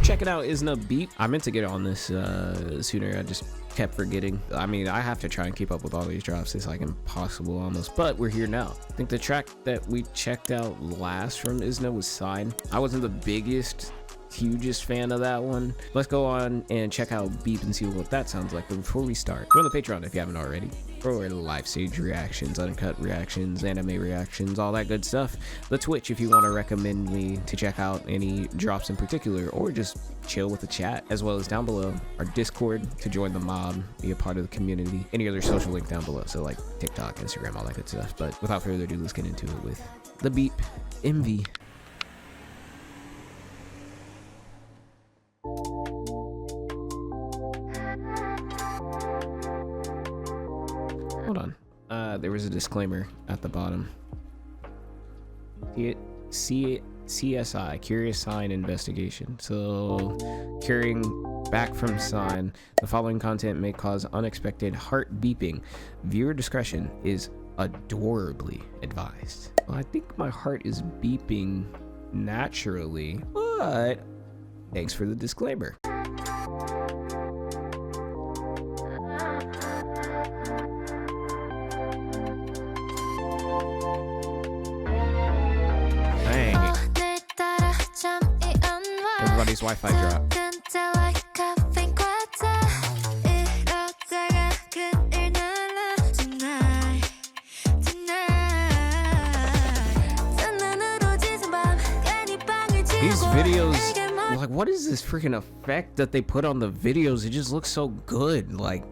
Checking out IZNA Beep. I meant to get on this sooner. I just kept forgetting. I mean, I have to try and keep up with all these drops. It's like impossible almost, but we're here now. I think the track that we checked out last from IZNA was Sign. I wasn't the hugest fan of that one. Let's go on and check out Beep and see what that sounds like. But before we start, join the Patreon if you haven't already for live stage reactions, uncut reactions, anime reactions, all that good stuff. The Twitch if you want to recommend me to check out any drops in particular, or just chill with the chat, as well as down below our Discord to join the mob, be a part of the community, any other social link down below, so like TikTok, Instagram, all that good stuff. But without further ado, let's get into it with the Beep MV. Hold on. There was a disclaimer at the bottom. CSI, Curious Sign Investigation. So, carrying back from Sign, the following content may cause unexpected heart beeping. Viewer discretion is adorably advised. Well, I think my heart is beeping naturally, but thanks for the disclaimer. Everybody's Wi-Fi drop. These videos, like, what is this freaking effect that they put on the videos? It just looks so good. Like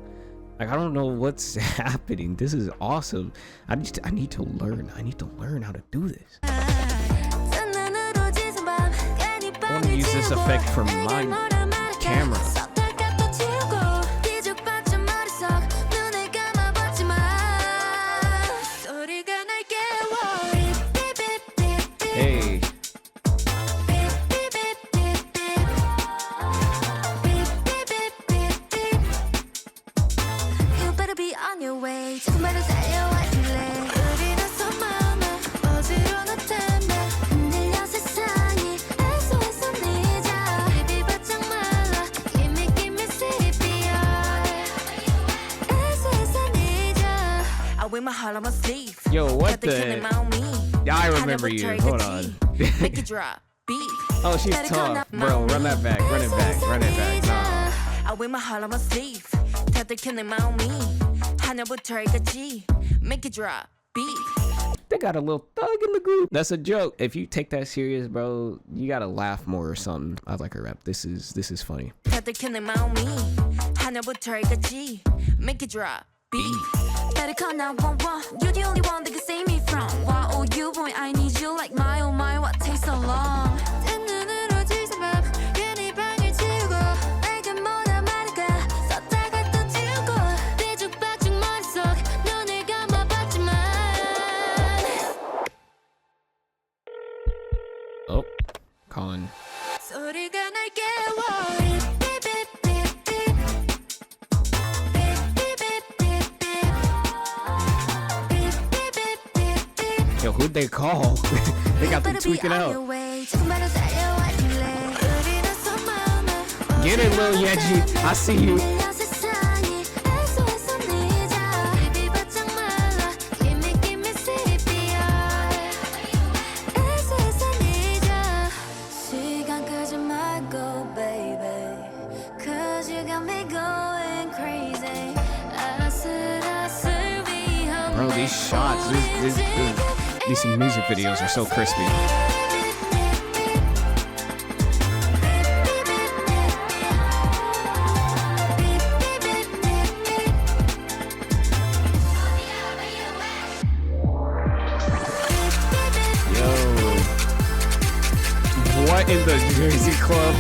I don't know what's happening. This is awesome. I need to learn. I need to learn how to do this. I want to use this effect for my camera. Hey. You better be on your way. Yo, what the? Yeah, I remember you. Hold on. Oh, she's tough. Bro, run that back. Run it back. Run it back. Nah. I wear my heart on my sleeve. 다들 killing my me. 하늘부터 여기까지. Make it drop. Beat. They got a little thug in the group. That's a joke. If you take that serious, bro, you gotta laugh more or something. I like her rap. This is funny. 다들 killing my me. 하늘부터 여기까지. Make it drop. Beat. Better call 911. You're the only one that can save me from. Why oh you boy, I need you like my oh my. What takes so long? Oh, Colin. Yo, who'd they call? They got them tweaking out. Get it, Lil Yeji. I see you. Bro, these shots, these music videos are so crispy. Yo, what in the Jersey Club?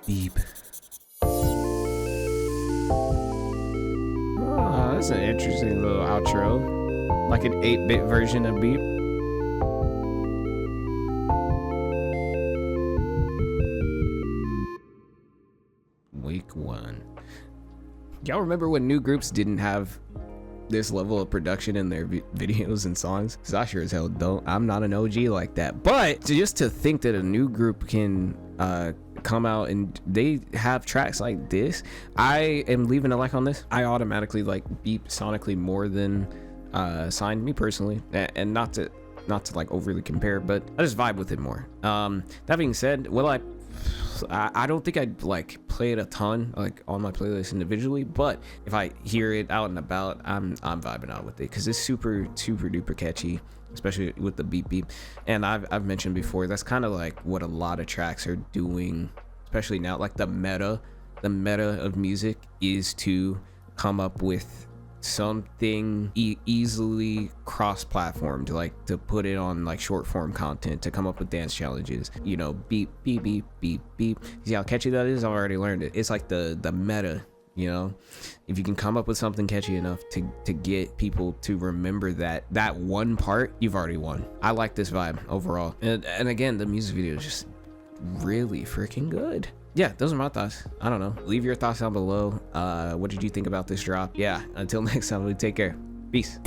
Beep. Oh, that's an interesting little outro. Like an 8-bit version of Beep. Y'all remember when new groups didn't have this level of production in their videos and songs? Cause I sure as hell don't. I'm not an OG like that. But just to think that a new group can come out and they have tracks like this, I am leaving a like on this. I automatically like beep sonically more than Signed, me personally, and not to like overly compare, but I just vibe with it more. That being said, will I don't think I'd like play it a ton like on my playlist individually, but if I hear it out and about, I'm vibing out with it because it's super duper catchy, especially with the beep beep. And I've mentioned before, that's kind of like what a lot of tracks are doing, especially now. Like the meta of music is to come up with something easily cross-platform, to like to put it on like short form content, to come up with dance challenges, you know, beep beep beep beep beep. See how catchy that is? I've already learned it. It's like the meta, you know. If you can come up with something catchy enough to get people to remember that one part, you've already won. I like this vibe overall, and again, the music video is just really freaking good. Yeah, those are my thoughts. I don't know. Leave your thoughts down below. What did you think about this drop? Yeah, until next time, we take care. Peace.